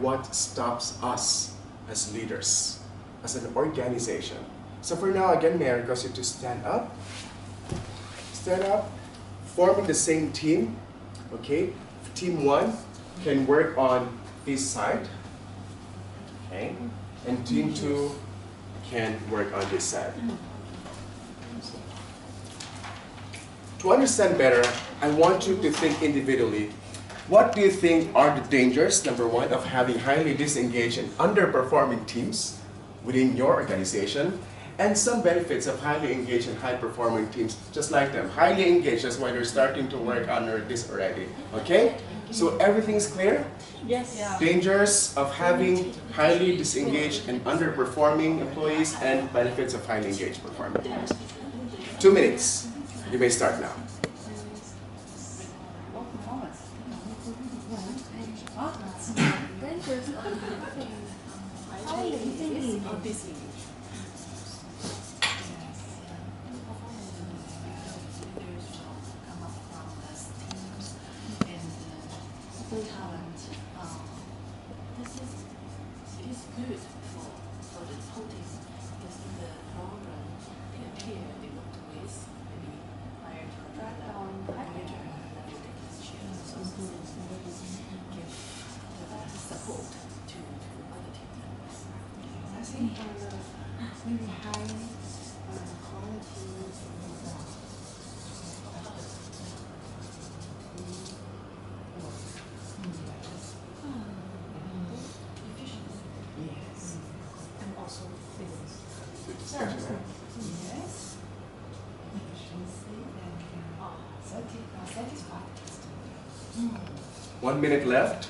what stops us as leaders, as an organization. So for now, again, may I request you to stand up, forming the same team, okay? Team 1 can work on this side, okay? And team 2 can work on this side. To understand better, I want you to think individually. What do you think are the dangers, number 1, of having highly disengaged and underperforming teams within your organization? And some benefits of highly engaged and high-performing teams, just like them. Highly engaged, that's why they're starting to work under this already. Okay? So everything's clear? Yes. Yeah. Dangers of having highly disengaged and underperforming employees and benefits of highly engaged performing teams. 2 minutes. You may start now. Yes. 1 minute left.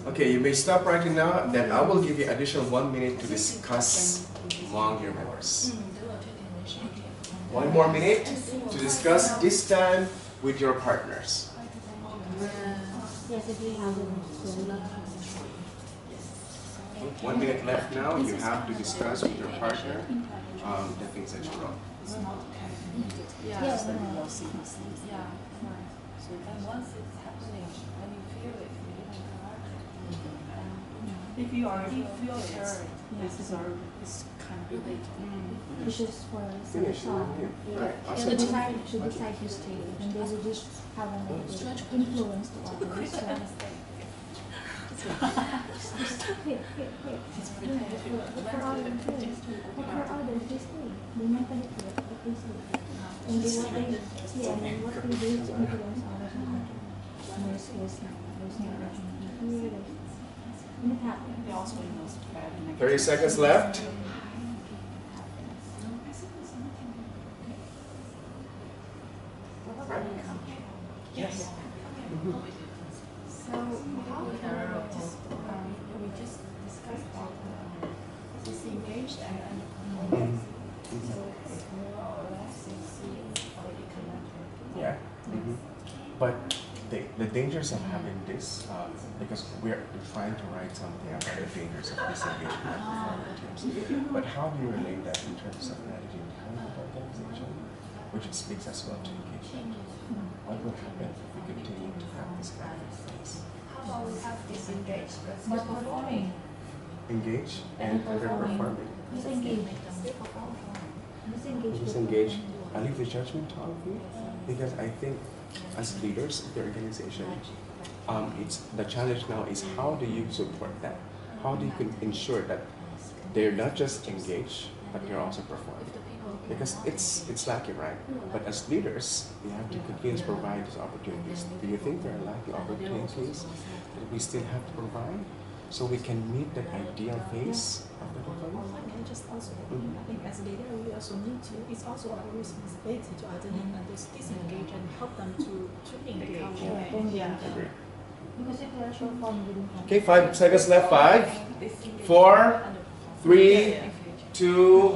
Okay, you may stop right now, then I will give you additional 1 minute to discuss among your members. 1 more minute to discuss this time with your partners. 1 minute left now, you have to discuss with your partner the things that you wrote. Yes. And once it's happening, when you feel it, you don't correct it. If you already feel it, this is kind of related. Which is for Finish. song. Right. To Awesome. decide his state, and they will just have an influence to others. So, for others, they stay. They mentally feel it, but they stay. And they what they do is to influence others on how to. There's no opportunity here. And it happens. 30 seconds left. Yes. So how we just discussed about disengaged and so it's more or less already connected. Yeah. But the dangers of having this, because we're trying to write something about the dangers of disengagement and performing teams. But how do you relate that in terms of managing time with organization, which speaks as well to engagement? What will happen if we continue to have this kind of things? How about we have disengaged but performing? Engage and underperforming. Disengage. I leave the judgment to all of you, because I think as leaders of the organization, it's the challenge now is how do you support that? How do you ensure that they're not just engaged, but they're also performing? Because it's lacking, right? But as leaders, we have to continue to provide these opportunities. Do you think there are lacking opportunities that we still have to provide so we can meet that ideal phase of the performance? I can just also, I think as a leader, we also need to, it's also our responsibility to identify those disengage and help them to engage. Yeah. Because if they are short form, we don't have. Okay, 5 seconds left. 5, 4, 3, 2,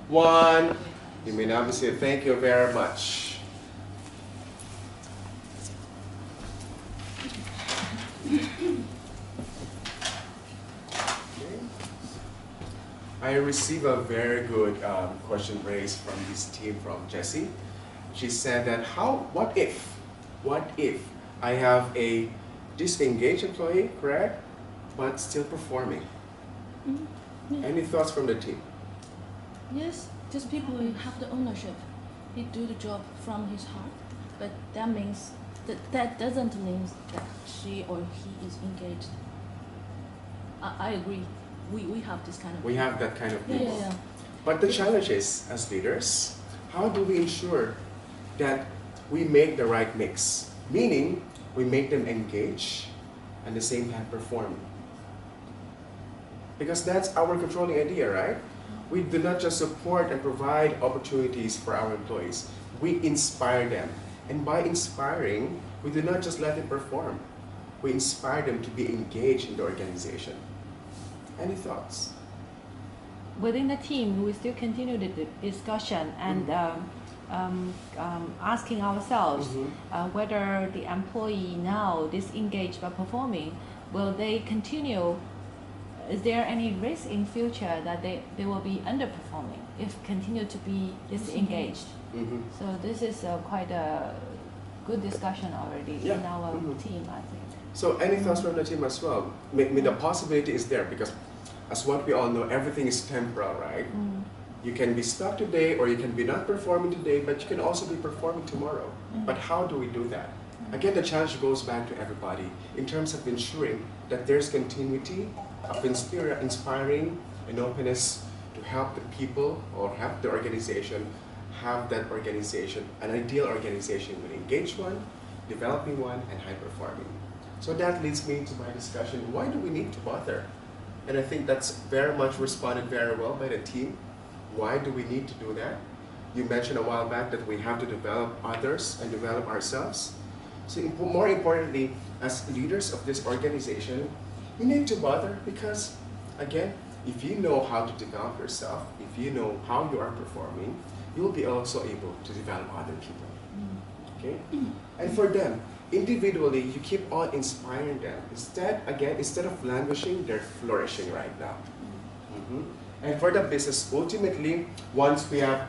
1. You may now be seated. Thank you very much. I received a very good question raised from this team from Jessie. She said that what if I have a disengaged employee, correct, but still performing? Yeah. Any thoughts from the team? Yes, just people who have the ownership. He do the job from his heart, but that means that doesn't mean that she or he is engaged. I agree. We have this kind of. We have that kind of people. Yeah. But the challenge is, as leaders, how do we ensure that we make the right mix? Meaning, we make them engage and at the same time perform. Because that's our controlling idea, right? We do not just support and provide opportunities for our employees. We inspire them. And by inspiring, we do not just let them perform. We inspire them to be engaged in the organization. Any thoughts? Within the team, we still continue the discussion and asking ourselves whether the employee now disengaged by performing, will they continue? Is there any risk in future that they will be underperforming if continue to be disengaged? So this is quite a good discussion already in our team, I think. So any thoughts from the team as well? I mean, the possibility is there because as what we all know, everything is temporal, right? You can be stuck today or you can be not performing today, but you can also be performing tomorrow. But how do we do that? Again, the challenge goes back to everybody in terms of ensuring that there's continuity of inspiring and openness to help the people or help the organization have that organization, an ideal organization with engaged one, developing one, and high performing. So that leads me to my discussion, why do we need to bother? And I think that's very much responded very well by the team. Why do we need to do that? You mentioned a while back that we have to develop others and develop ourselves. So more importantly, as leaders of this organization, you need to bother because, again, if you know how to develop yourself, if you know how you are performing, you'll be also able to develop other people. Okay? And for them, individually, you keep on inspiring them. Instead of languishing, they're flourishing right now. And for the business, ultimately, once we have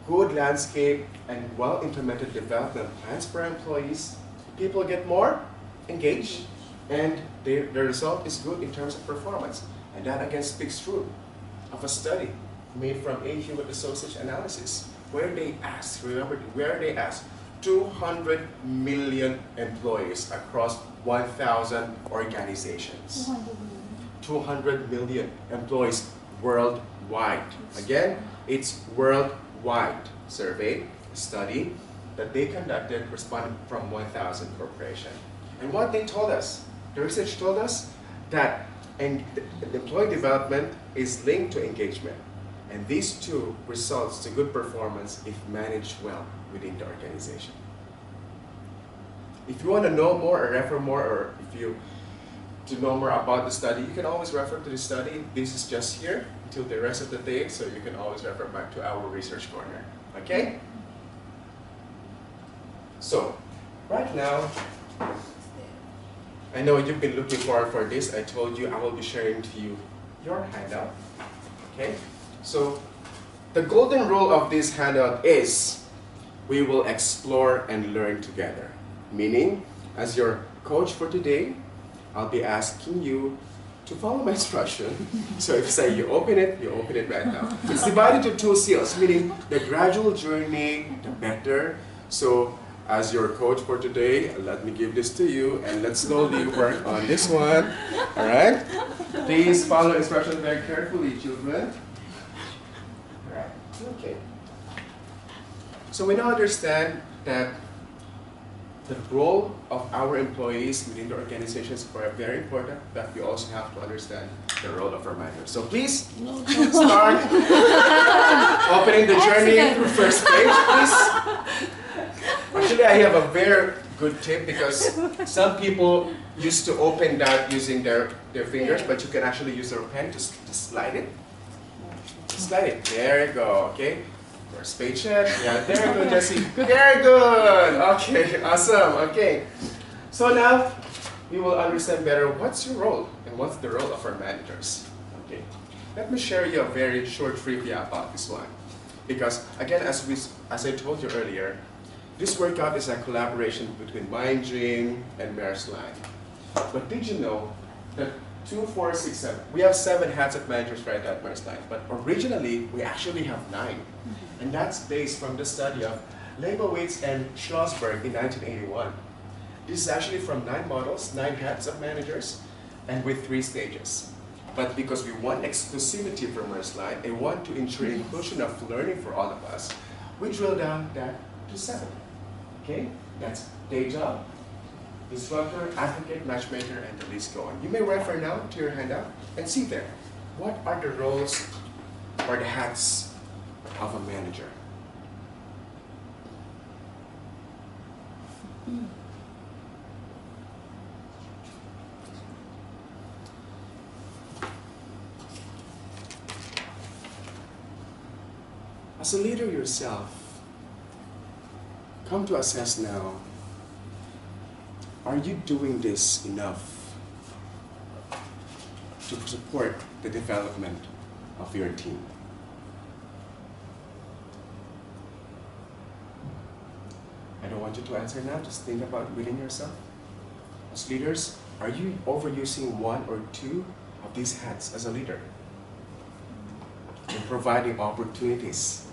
good landscape and well-implemented development plans for employees, people get more engaged, and the result is good in terms of performance. And that again speaks true of a study made from A. Hewitt Associates analysis, where they asked, 200 million employees across 1,000 organizations. 200 million employees worldwide. Again, it's worldwide survey, study that they conducted responded from 1,000 corporations. And what they told us, the research told us that employee development is linked to engagement. And these two results to good performance if managed well within the organization. If you want to know more or refer more, or if you to know more about the study, you can always refer to the study. This is just here until the rest of the day, so you can always refer back to our research corner. Okay? So, right now, I know you've been looking forward for this. I told you I will be sharing to you your handout. Okay? So, the golden rule of this handout is we will explore and learn together. Meaning, as your coach for today, I'll be asking you to follow my instruction. So if you say you open it right now. It's divided into two seals, meaning the gradual journey, the better. So as your coach for today, let me give this to you and let's slowly work on this one. All right? Please follow instructions very carefully, children. All right. Okay. So we now understand that the role of our employees within the organization is very important, but we also have to understand the role of our managers. So please start opening the journey through first page, please. Actually, I have a very good tip because some people used to open that using their fingers, but you can actually use your pen to slide it. Just let it. There you go. Okay. First paycheck. Yeah, very good, Jesse. Very good. Okay, awesome. Okay. So now we will understand better what's your role and what's the role of our managers. Okay. Let me share you a very short trivia about this one. Because again, as I told you earlier, this workout is a collaboration between Mindream and Marisline. But did you know that 2, 4, 6, 7, we have 7 hats of managers right at Marisline, but originally we actually have 9. And that's based from the study of Leibowitz and Schlossberg in 1981. This is actually from 9 models, 9 hats of managers, and with 3 stages. But because we want exclusivity from Marisline and want to ensure inclusion of learning for all of us, we drill down that to 7. Okay? That's day job, instructor, advocate, matchmaker, and the list go on. You may refer now to your handout and see there. What are the roles or the hats of a manager? As a leader yourself, come to assess now, are you doing this enough to support the development of your team? I don't want you to answer now, just think about within yourself. As leaders, are you overusing 1 or 2 of these hats as a leader? In providing opportunities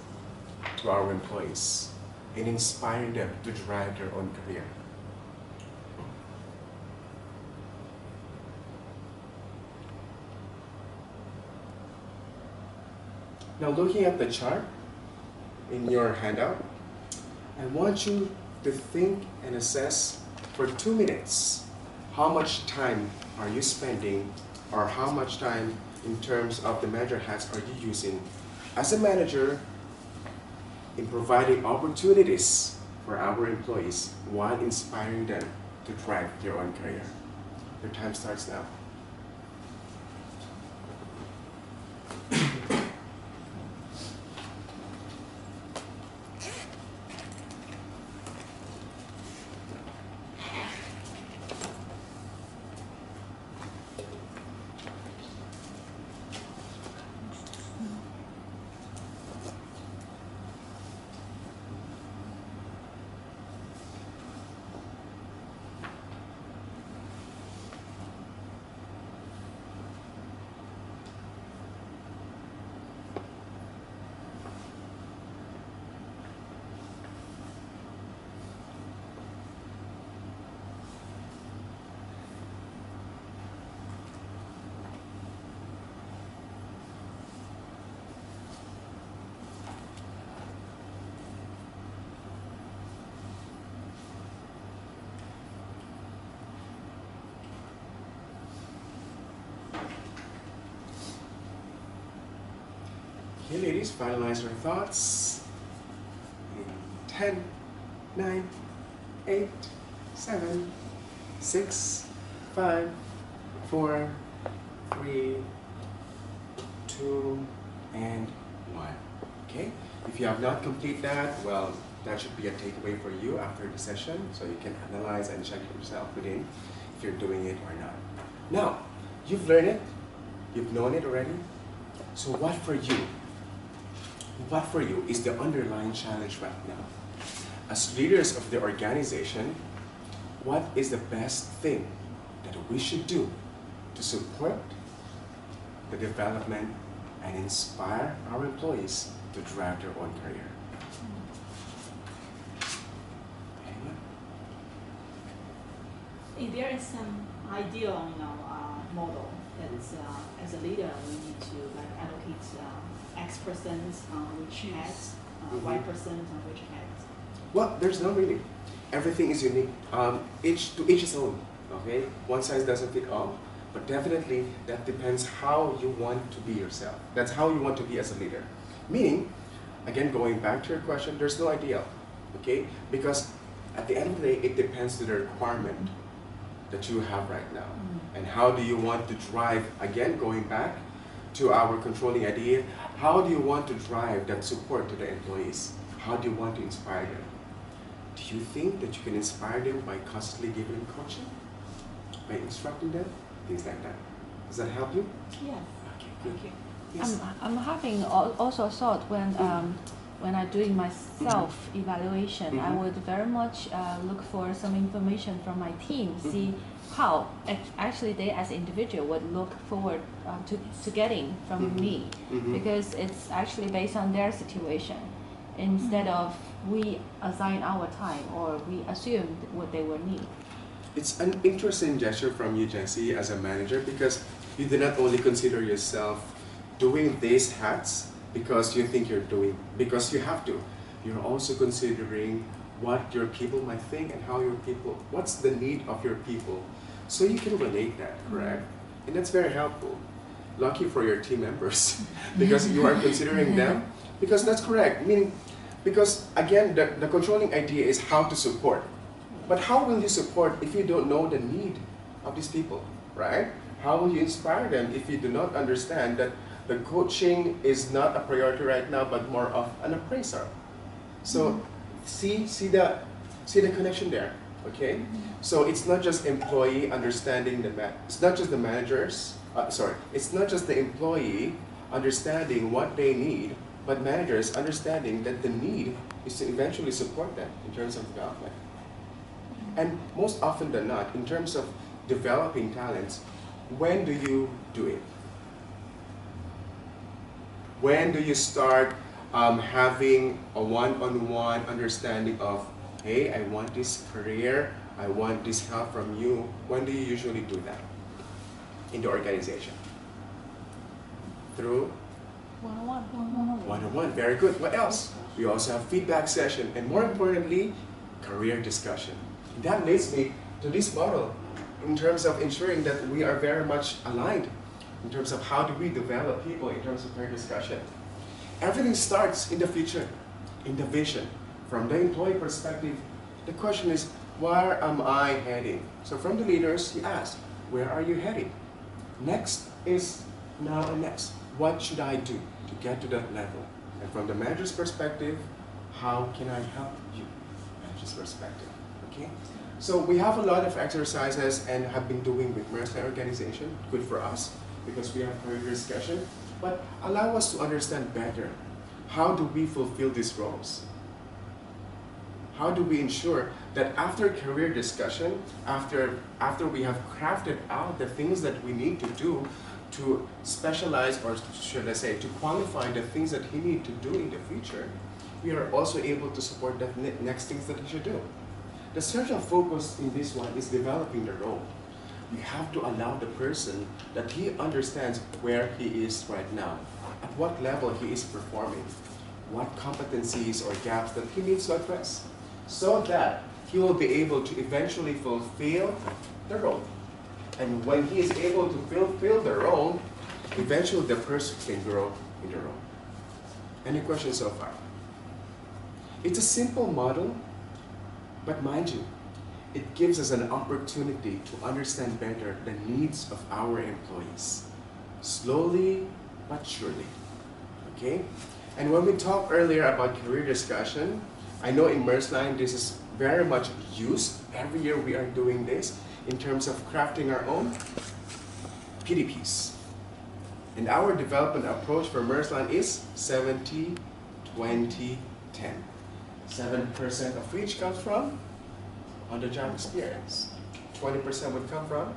to our employees and inspiring them to drive their own career. Now looking at the chart in your handout, I want you to think and assess for 2 minutes how much time are you spending or how much time in terms of the manager hats are you using as a manager in providing opportunities for our employees while inspiring them to drive their own career. Your time starts now. Okay, ladies, finalize your thoughts. In 10, 9, 8, 7, 6, 5, 4, 3, 2, and 1. Okay? If you have not completed that, well, that should be a takeaway for you after the session, so you can analyze and check yourself within if you're doing it or not. Now, you've learned it, you've known it already, so what for you? What for you is the underlying challenge right now? As leaders of the organization, what is the best thing that we should do to support the development and inspire our employees to drive their own career? Anyone? There is some ideal, model that is, as a leader, we need to allocate X percent on which hat, Y percent on which hat. Well, there's no really. Everything is unique. Each his own. Okay, one size doesn't fit all, but definitely that depends how you want to be yourself. That's how you want to be as a leader. Meaning, again, going back to your question, there's no ideal. Okay, because at the end of the day, it depends to the requirement that you have right now, and how do you want to drive. Again, going back to our controlling idea, how do you want to drive that support to the employees? How do you want to inspire them? Do you think that you can inspire them by constantly giving them coaching? By instructing them? Things like that. Does that help you? Yes. Okay, good. Okay. Yes. I'm having also a thought when I'm doing my self-evaluation, I would very much look for some information from my team, see how actually they as individual would look forward to getting from me, because it's actually based on their situation, instead of we assign our time or we assume what they will need. It's an interesting gesture from you, Jessie, as a manager, because you do not only consider yourself doing these hats because you think you're doing, because you have to. You're also considering what your people might think and how your people, what's the need of your people. So you can relate that, correct? And that's very helpful. Lucky for your team members, because you are considering them, because that's correct. Meaning, because again, the controlling idea is how to support. But how will you support if you don't know the need of these people, right? How will you inspire them if you do not understand that the coaching is not a priority right now, but more of an appraiser? So see the connection there, okay? So it's not just employee understanding it's not just the managers, it's not just the employee understanding what they need, but managers understanding that the need is to eventually support them in terms of development. And most often than not, in terms of developing talents, when do you do it? When do you start having a one-on-one understanding of, hey, I want this career, I want this help from you? When do you usually do that in the organization? Through? One-on-one. One-on-one, very good. What else? We also have feedback session, and more importantly, career discussion. And that leads me to this model in terms of ensuring that we are very much aligned in terms of how do we develop people in terms of career discussion. Everything starts in the future, in the vision. From the employee perspective, the question is, where am I heading? So from the leaders, you ask, where are you heading? Next is now and next. What should I do to get to that level? And from the manager's perspective, how can I help you? Manager's perspective, okay? So we have a lot of exercises and have been doing with Maersk organization, good for us, because we have career discussion, but allow us to understand better, how do we fulfill these roles? How do we ensure that after career discussion, after we have crafted out the things that we need to do to specialize, or should I say, to qualify the things that he needs to do in the future, we are also able to support the next things that he should do. The central focus in this one is developing the role. You have to allow the person that he understands where he is right now, at what level he is performing, what competencies or gaps that he needs to address, so that he will be able to eventually fulfill the role. And when he is able to fulfill the role, eventually the person can grow in the role. Any questions so far? It's a simple model, but mind you, it gives us an opportunity to understand better the needs of our employees. Slowly but surely, okay? And when we talked earlier about career discussion, I know in Maersk this is very much used. Every year we are doing this in terms of crafting our own PDPs. And our development approach for Maersk is 70, 20, 10. 7% of which comes from on-the-job experience. 20% would come from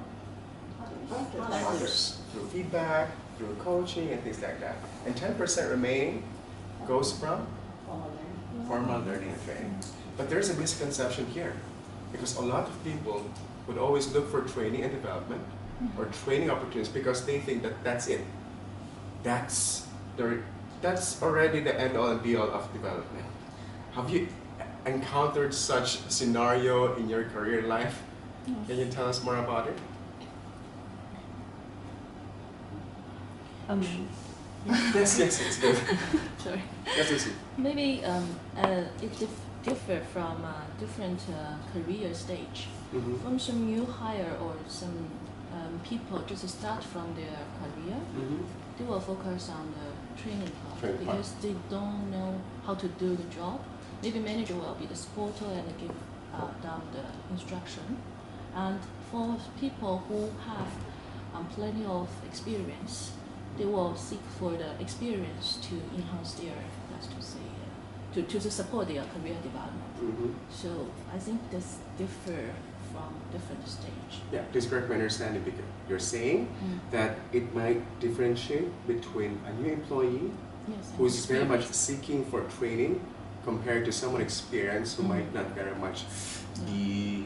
others, through feedback, through coaching, and things like that. And 10% remaining goes from formal learning and training. But there's a misconception here, because a lot of people would always look for training and development or training opportunities because they think that that's it. That's already the end-all and be-all of development. Have you encountered such scenario in your career life? Yes. Can you tell us more about it? Yes, it's good. Sorry. Yes, Lucy. Maybe it differ from different career stage. From some new hire or some people just start from their career, they will focus on the training part Training part. because they don't know how to do the job. Maybe manager will be the supporter and give them the instruction. And for people who have plenty of experience, they will seek for the experience to enhance their, let's to say, to support their career development. Mhm. So I think this differ from different stage. Yeah, this is correct my understanding because you're saying that it might differentiate between a new employee Yes. who is very much seeking for training compared to someone experienced who might not very much be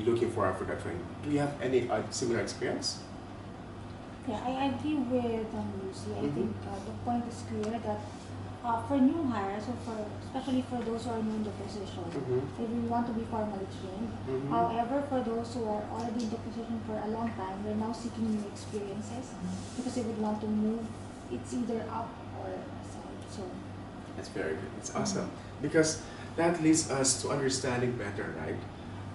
looking for that training. Do you have any similar experience? Yeah, I agree with Lucy. I Mhm. think the point is clear that for new hires, or especially for those who are new in the position, Mhm. they really want to be formally trained. Mhm. However, for those who are already in the position for a long time, they're now seeking new experiences because they would want to move. It's either up or aside. So That's very good. It's awesome because that leads us to understanding better, right?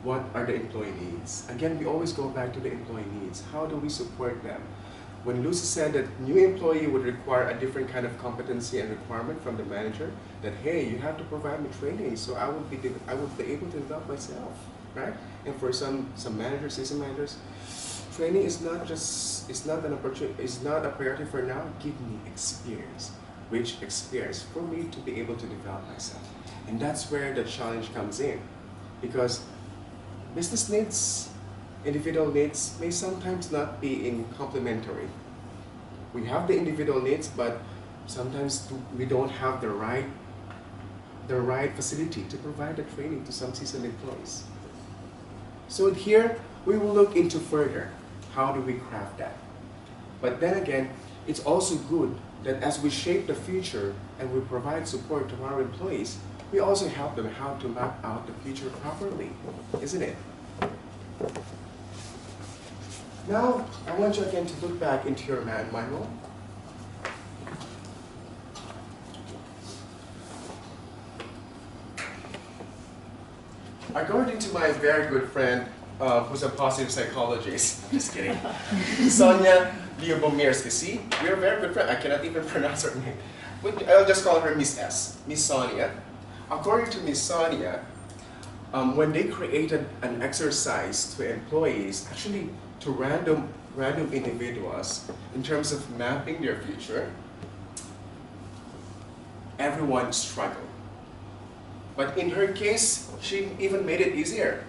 What are the employee needs? Again, we always go back to the employee needs. How do we support them? When Lucy said that new employee would require a different kind of competency and requirement from the manager, that hey, you have to provide me training so I would be able to develop myself, right? And for some managers, assistant managers, training is not an opportunity, it's not a priority for now. Give me experience. Which experience for me to be able to develop myself. And that's where the challenge comes in. Because business needs, individual needs may sometimes not be in complementary. We have the individual needs, but sometimes we don't have the right facility to provide the training to some seasoned employees. So here we will look into further how do we craft that. But then again, it's also good that as we shape the future and we provide support to our employees, we also help them how to map out the future properly, isn't it? Now, I want you again to look back into your manual. According to my very good friend, who's a positive psychologist, just kidding, Sonia Lyubomirsky. See, we're very good friends. I cannot even pronounce her name. I'll just call her Miss S, Miss Sonia. According to Miss Sonia, when they created an exercise to employees, actually to random individuals, in terms of mapping their future, everyone struggled. But in her case, she even made it easier.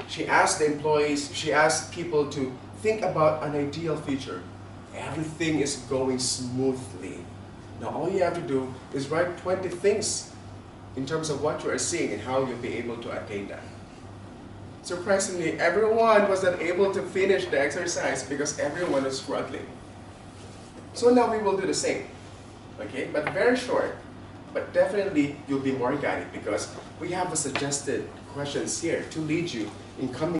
She asked the employees, she asked people to think about an ideal future. Everything is going smoothly. Now all you have to do is write 20 things in terms of what you are seeing and how you'll be able to attain that. Surprisingly, everyone was not able to finish the exercise because everyone is struggling. So now we will do the same, okay? But very short, but definitely you'll be more guided because we have the suggested questions here to lead you in coming